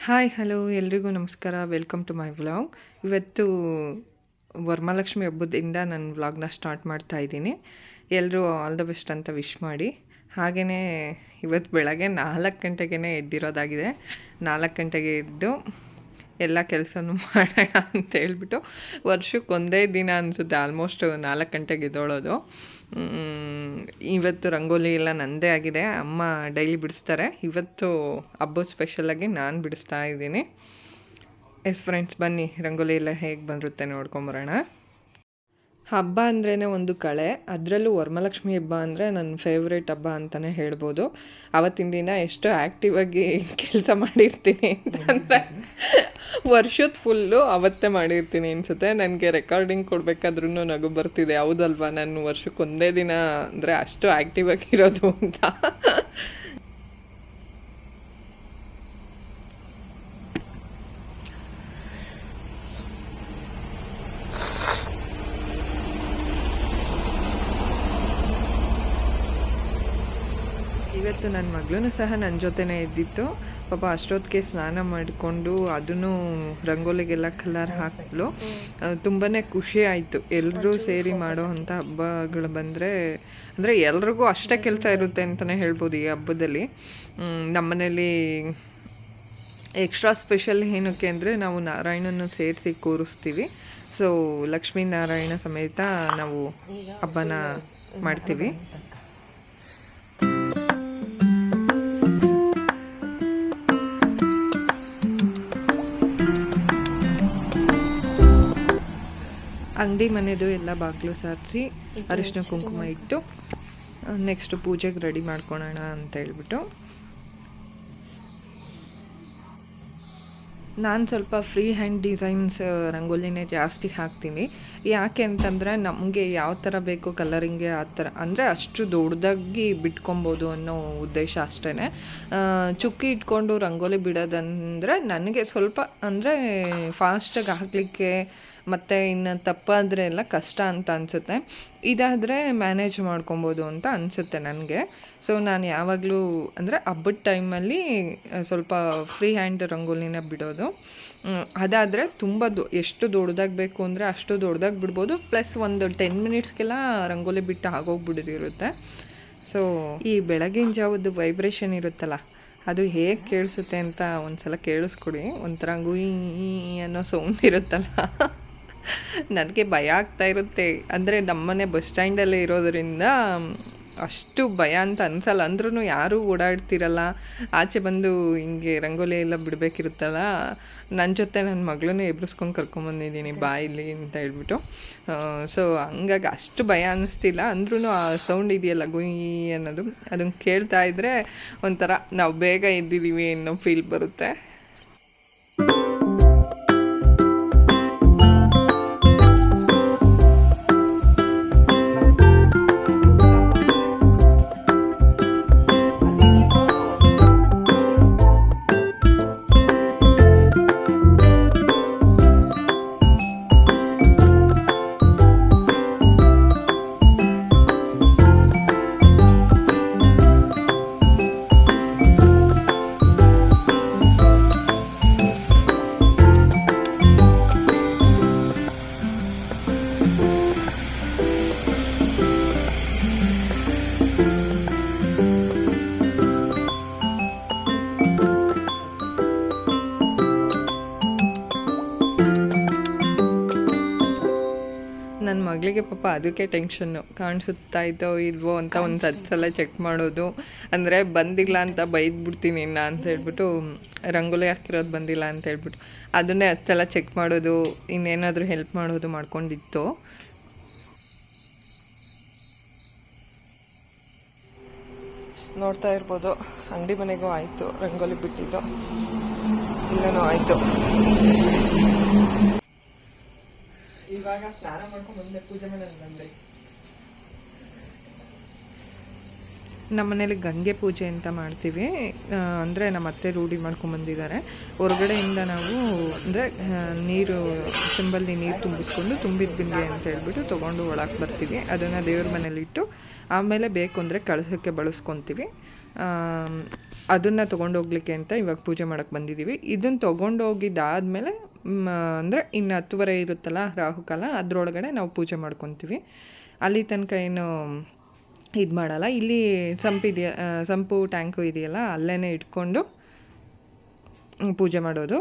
Hi hello ಎಲ್ರಿಗೂ ನಮಸ್ಕಾರ. Welcome to my vlog. ಇವತ್ತು ವರಮಹಾಲಕ್ಷ್ಮಿ ಹಬ್ಬದಿಂದ ನನ್ನ ವ್ಲಾಗ್ನ ಸ್ಟಾರ್ಟ್ ಮಾಡ್ತಾ ಇದ್ದೀನಿ. ಎಲ್ಲರೂ ಆಲ್ ದ ಬೆಸ್ಟ್ ಅಂತ ವಿಶ್ ಮಾಡಿ. ಹಾಗೆಯೇ ಇವತ್ತು ಬೆಳಗ್ಗೆ 4 ಗಂಟೆಗೇ ಎದ್ದಿರೋದಾಗಿದೆ. 4 ಗಂಟೆಗೆ ಎದ್ದು ಎಲ್ಲ ಕೆಲಸನೂ ಮಾಡೋಣ ಅಂತ ಹೇಳ್ಬಿಟ್ಟು ವರ್ಷಕ್ಕೆ ಒಂದೇ ದಿನ ಅನಿಸುತ್ತೆ ಆಲ್ಮೋಸ್ಟ್ 4 ಗಂಟೆಗೆ ಎದ್ದೋಳೋದು. ಇವತ್ತು ರಂಗೋಲಿ ಎಲ್ಲ ನನ್ನದೇ ಆಗಿದೆ. ಅಮ್ಮ ಡೈಲಿ ಬಿಡಿಸ್ತಾರೆ. ಇವತ್ತು ಹಬ್ಬದ ಸ್ಪೆಷಲಾಗಿ ನಾನು ಬಿಡಿಸ್ತಾ ಇದ್ದೀನಿ. ಫ್ರೆಂಡ್ಸ್, ಬನ್ನಿ ರಂಗೋಲಿ ಎಲ್ಲ ಹೇಗೆ ಬರುತ್ತೆ ನೋಡ್ಕೊಂಬರೋಣ. ಹಬ್ಬ ಅಂದ್ರೇ ಒಂದು ಕಳೆ, ಅದರಲ್ಲೂ ವರಮಹಾಲಕ್ಷ್ಮಿ ಹಬ್ಬ ಅಂದರೆ ನನ್ನ ಫೇವ್ರೇಟ್ ಹಬ್ಬ ಅಂತಲೇ ಹೇಳ್ಬೋದು. ಆವತ್ತಿನ ದಿನ ಎಷ್ಟು ಆ್ಯಕ್ಟಿವ್ ಆಗಿ ಕೆಲಸ ಮಾಡಿರ್ತೀನಿ ಅಂತಂದರೆ ವರ್ಷದ ಫುಲ್ಲು ಅವತ್ತೇ ಮಾಡಿರ್ತೀನಿ ಅನಿಸುತ್ತೆ. ನನಗೆ ರೆಕಾರ್ಡಿಂಗ್ ಕೊಡಬೇಕಾದ್ರೂ ನಗು ಬರ್ತಿದೆ. ಹೌದಲ್ವಾ, ನಾನು ವರ್ಷಕ್ಕೆ ಒಂದೇ ದಿನ ಅಂದರೆ ಅಷ್ಟು ಆ್ಯಕ್ಟಿವ್ ಆಗಿರೋದು ಅಂತ. ಇವತ್ತು ನನ್ನ ಮಗಳೂ ಸಹ ನನ್ನ ಜೊತೆನೇ ಇದ್ದಿತ್ತು. ಪಾಪ ಅಷ್ಟೊತ್ತಿಗೆ ಸ್ನಾನ ಮಾಡಿಕೊಂಡು ಅದನ್ನು ರಂಗೋಲಿಗೆಲ್ಲ ಕಲರ್ ಹಾಕಲು ತುಂಬಾ ಖುಷಿ ಆಯಿತು. ಎಲ್ಲರೂ ಸೇರಿ ಮಾಡೋ ಅಂಥ ಹಬ್ಬಗಳು ಬಂದರೆ ಅಂದರೆ ಎಲ್ರಿಗೂ ಅಷ್ಟೇ ಕೆಲಸ ಇರುತ್ತೆ ಅಂತಲೇ ಹೇಳ್ಬೋದು ಈ ಹಬ್ಬದಲ್ಲಿ. ನಮ್ಮನೇಲಿ ಎಕ್ಸ್ಟ್ರಾ ಸ್ಪೆಷಲ್ ಏನಕ್ಕೆ ಅಂದರೆ ನಾವು ನಾರಾಯಣನ ಸೇರಿಸಿ ಕೂರಿಸ್ತೀವಿ. ಸೊ ಲಕ್ಷ್ಮೀನಾರಾಯಣ ಸಮೇತ ನಾವು ಹಬ್ಬನ ಮಾಡ್ತೀವಿ. ಅಂಗಡಿ ಮನೆದು ಎಲ್ಲ ಬಾಗಿಲು ಸಾರಿಸಿ ಅರಿಶಿನ ಕುಂಕುಮ ಇಟ್ಟು ನೆಕ್ಸ್ಟ್ ಪೂಜೆಗೆ ರೆಡಿ ಮಾಡ್ಕೊಳ್ಳೋಣ ಅಂತ ಹೇಳ್ಬಿಟ್ಟು ನಾನು ಸ್ವಲ್ಪ ಫ್ರೀ ಹ್ಯಾಂಡ್ ಡಿಸೈನ್ಸ್ ರಂಗೋಲಿನೇ ಜಾಸ್ತಿ ಹಾಕ್ತೀನಿ. ಯಾಕೆ ಅಂತಂದರೆ ನಮಗೆ ಯಾವ ಥರ ಬೇಕು ಕಲರಿಂಗ್ಗೆ ಆ ಥರ, ಅಂದರೆ ಅಷ್ಟು ದೊಡ್ಡದಾಗಿ ಬಿಟ್ಕೊಬೋದು ಅನ್ನೋ ಉದ್ದೇಶ ಅಷ್ಟೇ. ಚುಕ್ಕಿ ಇಟ್ಕೊಂಡು ರಂಗೋಲಿ ಬಿಡೋದಂದರೆ ನನಗೆ ಸ್ವಲ್ಪ ಅಂದರೆ ಫಾಸ್ಟಾಗಿ ಹಾಕಲಿಕ್ಕೆ ಮತ್ತು ಇನ್ನು ತಪ್ಪಾದರೆ ಎಲ್ಲ ಕಷ್ಟ ಅಂತ ಅನಿಸುತ್ತೆ. ಇದಾದರೆ ಮ್ಯಾನೇಜ್ ಮಾಡ್ಕೊಬೋದು ಅಂತ ಅನಿಸುತ್ತೆ ನನಗೆ. ಸೊ ನಾನು ಯಾವಾಗಲೂ ಅಂದರೆ ಹಬ್ಬದ ಟೈಮಲ್ಲಿ ಸ್ವಲ್ಪ ಫ್ರೀ ಹ್ಯಾಂಡ್ ರಂಗೋಲಿನ ಬಿಡೋದು. ಅದಾದರೆ ತುಂಬ ಎಷ್ಟು ದೊಡ್ಡದಾಗಿ ಬೇಕು ಅಂದರೆ ಅಷ್ಟು ದೊಡ್ಡದಾಗಿ ಬಿಡ್ಬೋದು. ಪ್ಲಸ್ ಒಂದು 10 ಮಿನಿಟ್ಸ್ಗೆಲ್ಲ ರಂಗೋಲಿ ಬಿಟ್ಟು ಆಗೋಗ್ಬಿಟ್ಟಿರುತ್ತೆ. ಸೊ ಈ ಬೆಳಗಿನ ಜಾವದ್ದು ವೈಬ್ರೇಷನ್ ಇರುತ್ತಲ್ಲ, ಅದು ಹೇಗೆ ಕೇಳಿಸುತ್ತೆ ಅಂತ ಒಂದು ಸಲ ಕೇಳಿಸ್ಕೊಡಿ. ಒಂಥರ ಗುಯ್ ಅನ್ನೋ ಸೌಂಡ್ ಇರುತ್ತಲ್ಲ, ನನಗೆ ಭಯ ಆಗ್ತಾ ಇರುತ್ತೆ. ಅಂದರೆ ನಮ್ಮನೆ ಬಸ್ ಸ್ಟ್ಯಾಂಡಲ್ಲೇ ಇರೋದರಿಂದ ಅಷ್ಟು ಭಯ ಅಂತ ಅನಿಸಲ್ಲ. ಅಂದ್ರೂ ಯಾರೂ ಓಡಾಡ್ತಿರಲ್ಲ. ಆಚೆ ಬಂದು ಹಿಂಗೆ ರಂಗೋಲಿ ಎಲ್ಲ ಬಿಡಬೇಕಿರುತ್ತಲ್ಲ, ನನ್ನ ಜೊತೆ ನನ್ನ ಮಗಳನ್ನೇ ಎಬ್ರಿಸ್ಕೊಂಡು ಕರ್ಕೊಂಬಂದಿದ್ದೀನಿ ಬಾಯಿಲಿ ಅಂತ ಹೇಳ್ಬಿಟ್ಟು. ಸೊ ಹಂಗಾಗಿ ಅಷ್ಟು ಭಯ ಅನ್ನಿಸ್ತಿಲ್ಲ. ಅಂದ್ರೂ ಆ ಸೌಂಡ್ ಇದೆಯಲ್ಲ ಗುಯ್ ಅನ್ನೋದು, ಅದನ್ನು ಕೇಳ್ತಾ ಇದ್ದರೆ ಒಂಥರ ನಾವು ಬೇಗ ಎದ್ದಿದ್ದೀವಿ ಅನ್ನೋ ಫೀಲ್ ಬರುತ್ತೆ. ನನ್ನ ಮಗಳಿಗೆ ಪಾಪ ಅದಕ್ಕೆ ಟೆನ್ಷನ್ನು, ಕಾಣಿಸುತ್ತಾಯಿತೋ ಇಲ್ವೋ ಅಂತ ಒಂದು 10 ಸಲ ಚೆಕ್ ಮಾಡೋದು. ಅಂದರೆ ಬಂದಿಲ್ಲ ಅಂತ ಬೈದ್ಬಿಡ್ತೀನಿ ಇನ್ನು ಅಂತ ಹೇಳ್ಬಿಟ್ಟು, ರಂಗೋಲಿ ಹಾಕಿರೋದು ಬಂದಿಲ್ಲ ಅಂತ ಹೇಳ್ಬಿಟ್ಟು ಅದನ್ನೇ 10 ಸಲ ಚೆಕ್ ಮಾಡೋದು, ಇನ್ನೇನಾದರೂ ಹೆಲ್ಪ್ ಮಾಡೋದು ಮಾಡ್ಕೊಂಡಿತ್ತು. ನೋಡ್ತಾ ಇರ್ಬೋದು, ಅಂಗಡಿ ಮನೆಗೂ ಆಯಿತು ರಂಗೋಲಿ ಬಿಟ್ಟಿದ್ದು, ಇಲ್ಲನೂ ಆಯಿತು. ಇವಾಗ ಸ್ನಾನ ಮಾಡ್ಕೊಂಡು ಬಂದೆ, ಪೂಜೆ ಮಾಡೋದು ಬಂದೆ. ನಮ್ಮ ಮನೇಲಿ ಗಂಗೆ ಪೂಜೆ ಅಂತ ಮಾಡ್ತೀವಿ. ಅಂದರೆ ನಮ್ಮ ಅತ್ತೆ ರೂಢಿ ಮಾಡ್ಕೊಂಬಂದಿದ್ದಾರೆ. ಹೊರಗಡೆಯಿಂದ ನಾವು ಅಂದರೆ ನೀರು ಚೆಂಬಲ್ಲಿ ನೀರು ತುಂಬಿಸ್ಕೊಂಡು ತುಂಬಿದ ಬಿಂದಿಗೆ ಅಂತ ಹೇಳ್ಬಿಟ್ಟು ತೊಗೊಂಡು ಒಳಗೆ ಬರ್ತೀವಿ. ಅದನ್ನು ದೇವ್ರ ಮನೇಲಿಟ್ಟು ಆಮೇಲೆ ಬೇಕು ಅಂದರೆ ಕಳಸಕ್ಕೆ ಬಳಸ್ಕೊತೀವಿ. ಅದನ್ನು ತೊಗೊಂಡೋಗ್ಲಿಕ್ಕೆ ಅಂತ ಇವಾಗ ಪೂಜೆ ಮಾಡೋಕ್ಕೆ ಬಂದಿದ್ದೀವಿ. ಇದನ್ನು ತೊಗೊಂಡೋಗಿದ್ದಾದಮೇಲೆ ಅಂದರೆ ಇನ್ನು 10:30 ಇರುತ್ತಲ್ಲ ರಾಹುಕಾಲ, ಅದರೊಳಗಡೆ ನಾವು ಪೂಜೆ ಮಾಡ್ಕೊತೀವಿ. ಅಲ್ಲಿ ತನಕ ಏನು ಇದು ಮಾಡಲ್ಲ. ಇಲ್ಲಿ ಸಂಪು ಟ್ಯಾಂಕು ಇದೆಯಲ್ಲ, ಅಲ್ಲೇ ಇಟ್ಕೊಂಡು ಪೂಜೆ ಮಾಡೋದು.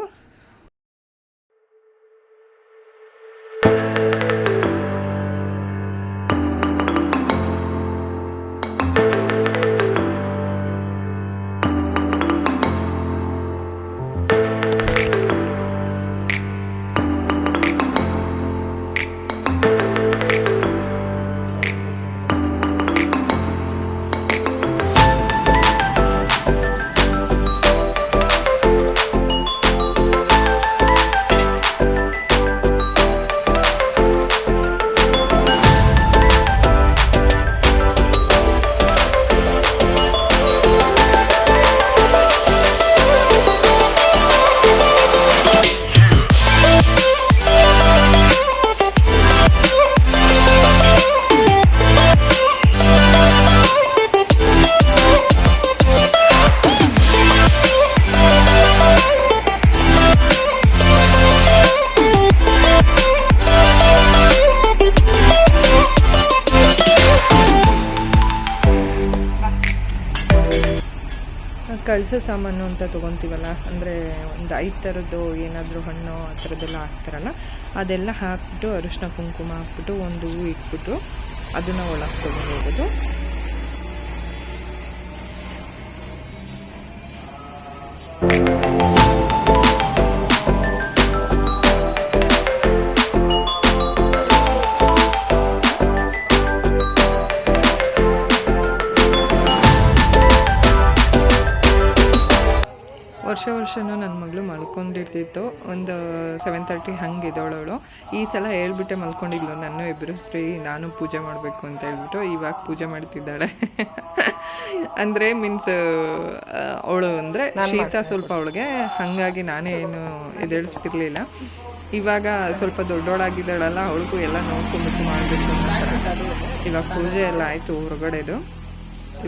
ಕಳಸ ಸಾಮಾನು ಅಂತ ತೊಗೊತೀವಲ್ಲ, ಅಂದರೆ ಒಂದು 5 ಥರದ್ದು ಏನಾದರೂ ಹಣ್ಣು ಆ ಥರದ್ದೆಲ್ಲ ಹಾಕ್ತಾರಲ್ಲ, ಅದೆಲ್ಲ ಹಾಕ್ಬಿಟ್ಟು ಅರಿಶಿನ ಕುಂಕುಮ ಹಾಕ್ಬಿಟ್ಟು ಒಂದು ಹೂವು ಇಟ್ಬಿಟ್ಟು ಅದನ್ನು ಒಳಗೆ ತೊಗೊಂಡು ಹೋಗೋದು. ವರ್ಷನೂ ನನ್ನ ಮಗಳು ಮಲ್ಕೊಂಡಿರ್ತಿತ್ತು. ಒಂದು 7:30 ಹಂಗೆ ಇದ್ದವಳವಳು. ಈ ಸಲ ಹೇಳ್ಬಿಟ್ಟೆ ಮಲ್ಕೊಂಡಿದ್ಲು, ನಾನು ಎಬ್ಬರಿಸ್ರಿ ನಾನು ಪೂಜೆ ಮಾಡಬೇಕು ಅಂತ ಹೇಳ್ಬಿಟ್ಟು ಇವಾಗ ಪೂಜೆ ಮಾಡ್ತಿದ್ದಾಳೆ. ಅಂದರೆ ಮೀನ್ಸ್ ಅವಳು ಅಂದರೆ ಶೀತ ಸ್ವಲ್ಪ ಅವಳಿಗೆ, ಹಾಗಾಗಿ ನಾನೇ ಏನು ಎದ್ದೇಳಿಸ್ತಿರ್ಲಿಲ್ಲ. ಇವಾಗ ಸ್ವಲ್ಪ ದೊಡ್ಡೋಳಾಗಿದ್ದಾಳಲ್ಲ, ಅವಳಿಗೂ ಎಲ್ಲ ನೋಡ್ಕೊಂಡ್ಬಿಟ್ಟು ಮಾಡಬೇಕು ಅಂತ. ಇವಾಗ ಪೂಜೆ ಎಲ್ಲ ಆಯಿತು ಹೊರಗಡೆದು.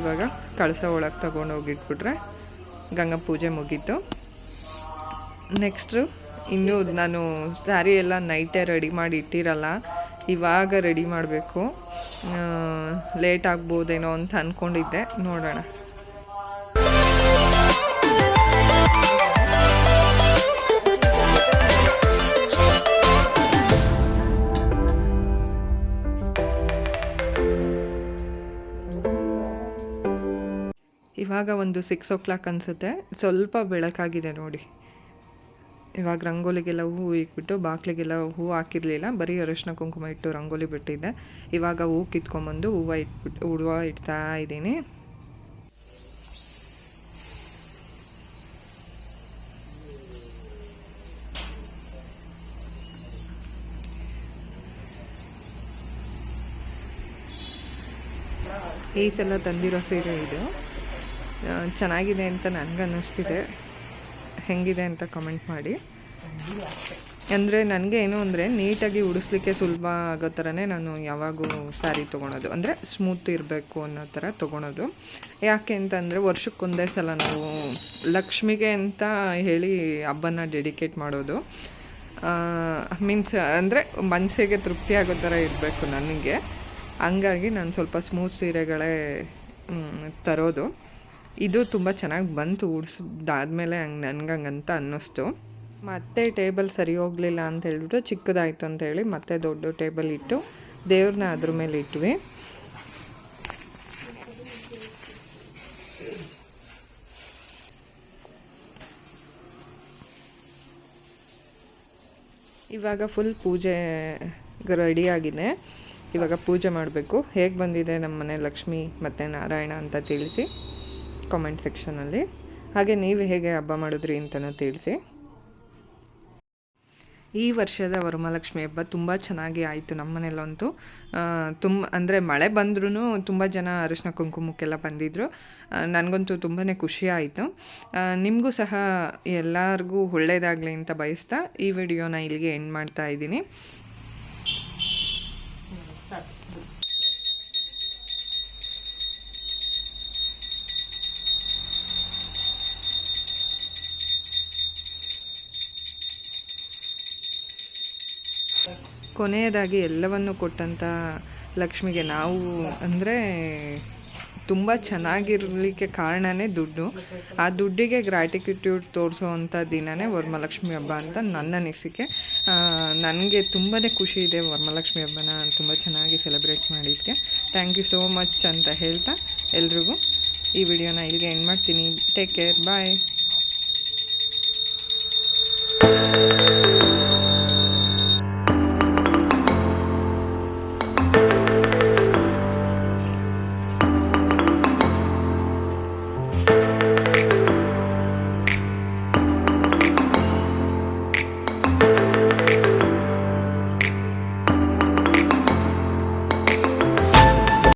ಇವಾಗ ಕಳಸ ಒಳಗೆ ತೊಗೊಂಡೋಗಿಟ್ಬಿಟ್ರೆ ಗಂಗಾ ಪೂಜೆ ಮುಗೀತು. ನೆಕ್ಸ್ಟು ಇನ್ನೂ ನಾನು ಸ್ಯಾರಿ ಎಲ್ಲ ನೈಟೇ ರೆಡಿ ಮಾಡಿ ಇಟ್ಟಿರಲ್ಲ, ಇವಾಗ ರೆಡಿ ಮಾಡಬೇಕು. ಲೇಟ್ ಆಗ್ಬೋದೇನೋ ಅಂತ ಅಂದ್ಕೊಂಡಿದ್ದೆ, ನೋಡೋಣ. ಇವಾಗ ಒಂದು 6 o'clock ಅನಿಸುತ್ತೆ. ಸ್ವಲ್ಪ ಬೆಳಕಾಗಿದೆ ನೋಡಿ. ಇವಾಗ ರಂಗೋಲಿಗೆಲ್ಲ ಹೂವು ಇಟ್ಬಿಟ್ಟು ಬಾಗಿಲಿಗೆಲ್ಲ ಹೂವು ಹಾಕಿರಲಿಲ್ಲ, ಬರೀ ಅರಿಶಿನ ಕುಂಕುಮ ಇಟ್ಟು ರಂಗೋಲಿ ಬಿಟ್ಟಿದ್ದೆ. ಇವಾಗ ಹೂವು ಕಿತ್ಕೊಂಬಂದು ಹೂವು ಇಡ್ತಾ ಇದ್ದೀನಿ. ಈ ಸಲ ತಂದಿರೋ ಸೀರೆ ಇದು ಚೆನ್ನಾಗಿದೆ ಅಂತ ನನಗನ್ನಿಸ್ತಿದೆ. ಹೆಂಗಿದೆ ಅಂತ ಕಮೆಂಟ್ ಮಾಡಿ. ಅಂದರೆ ನನಗೆ ಏನು ಅಂದರೆ ನೀಟಾಗಿ ಉಡಿಸ್ಲಿಕ್ಕೆ ಸುಲಭ ಆಗೋ ಥರನೇ ನಾನು ಯಾವಾಗೂ ಸ್ಯಾರಿ ತೊಗೊಳೋದು, ಅಂದರೆ ಸ್ಮೂತ್ ಇರಬೇಕು ಅನ್ನೋ ಥರ ತೊಗೊಳೋದು. ಯಾಕೆ ಅಂತಂದರೆ ವರ್ಷಕ್ಕೊಂದೇ ಸಲ ನಾವು ಲಕ್ಷ್ಮಿಗೆ ಅಂತ ಹೇಳಿ ಹಬ್ಬನ ಡೆಡಿಕೇಟ್ ಮಾಡೋದು. ಮೀನ್ಸ್ ಅಂದರೆ ಮನಸ್ಸಿಗೆ ತೃಪ್ತಿ ಆಗೋ ಥರ ಇರಬೇಕು ನನಗೆ. ಹಂಗಾಗಿ ನಾನು ಸ್ವಲ್ಪ ಸ್ಮೂತ್ ಸೀರೆಗಳೇ ತರೋದು. ಇದು ತುಂಬ ಚೆನ್ನಾಗಿ ಬಂತು ಉಡಿಸಿದಾದ್ಮೇಲೆ ನನಗಂತ ಅನ್ನಿಸ್ತು. ಮತ್ತೆ ಟೇಬಲ್ ಸರಿ ಹೋಗಲಿಲ್ಲ ಅಂತ ಹೇಳ್ಬಿಟ್ಟು ಚಿಕ್ಕದಾಯಿತು ಅಂತೇಳಿ ಮತ್ತೆ ದೊಡ್ಡ ಟೇಬಲ್ ಇಟ್ಟು ದೇವ್ರನ್ನ ಅದ್ರ ಮೇಲೆ ಇಟ್ವಿ. ಇವಾಗ ಫುಲ್ ಪೂಜೆ ರೆಡಿಯಾಗಿದೆ. ಇವಾಗ ಪೂಜೆ ಮಾಡಬೇಕು. ಹೇಗೆ ಬಂದಿದೆ ನಮ್ಮ ಮನೆ ಲಕ್ಷ್ಮಿ ಮತ್ತು ನಾರಾಯಣ ಅಂತ ತಿಳಿಸಿ ಕಾಮೆಂಟ್ ಸೆಕ್ಷನಲ್ಲಿ. ಹಾಗೆ ನೀವು ಹೇಗೆ ಹಬ್ಬ ಮಾಡಿದ್ರಿ ಅಂತಲೂ ತಿಳಿಸಿ. ಈ ವರ್ಷದ ವರಮಹಾಲಕ್ಷ್ಮಿ ಹಬ್ಬ ತುಂಬ ಚೆನ್ನಾಗಿ ಆಯಿತು ನಮ್ಮ ಮನೇಲಂತೂ. ಅಂದರೆ ಮಳೆ ಬಂದ್ರೂ ತುಂಬ ಜನ ಅರಿಶಿನ ಕುಂಕುಮಕ್ಕೆಲ್ಲ ಬಂದಿದ್ದರು. ನನಗಂತೂ ತುಂಬಾ ಖುಷಿ ಆಯಿತು. ನಿಮಗೂ ಸಹ ಎಲ್ಲರಿಗೂ ಒಳ್ಳೆಯದಾಗಲಿ ಅಂತ ಬಯಸ್ತಾ ಈ ವಿಡಿಯೋನ ಇಲ್ಲಿಗೆ ಎಂಡ್ ಮಾಡ್ತಾ ಇದ್ದೀನಿ. ಕೊನೆಯದಾಗಿ ಎಲ್ಲವನ್ನು ಕೊಟ್ಟಂಥ ಲಕ್ಷ್ಮಿಗೆ ನಾವು ಅಂದರೆ ತುಂಬ ಚೆನ್ನಾಗಿರಲಿಕ್ಕೆ ಕಾರಣವೇ ದುಡ್ಡು. ಆ ದುಡ್ಡಿಗೆ ಗ್ರ್ಯಾಟಿಟ್ಯೂಡ್ ತೋರಿಸೋವಂಥ ದಿನವೇ ವರಮಹಾಲಕ್ಷ್ಮಿ ಹಬ್ಬ ಅಂತ ನನ್ನ ಅನಿಸಿಕೆ. ನನಗೆ ತುಂಬಾ ಖುಷಿ ಇದೆ ವರಮಹಾಲಕ್ಷ್ಮಿ ಹಬ್ಬನ ತುಂಬ ಚೆನ್ನಾಗಿ ಸೆಲೆಬ್ರೇಟ್ ಮಾಡಿದ್ದಕ್ಕೆ. ಥ್ಯಾಂಕ್ ಯು ಸೋ ಮಚ್ ಅಂತ ಹೇಳ್ತಾ ಎಲ್ರಿಗೂ ಈ ವಿಡಿಯೋನ ಇಲ್ಲಿಗೆ ಎಂಡ್ ಮಾಡ್ತೀನಿ. ಟೇಕ್ ಕೇರ್, ಬಾಯ್.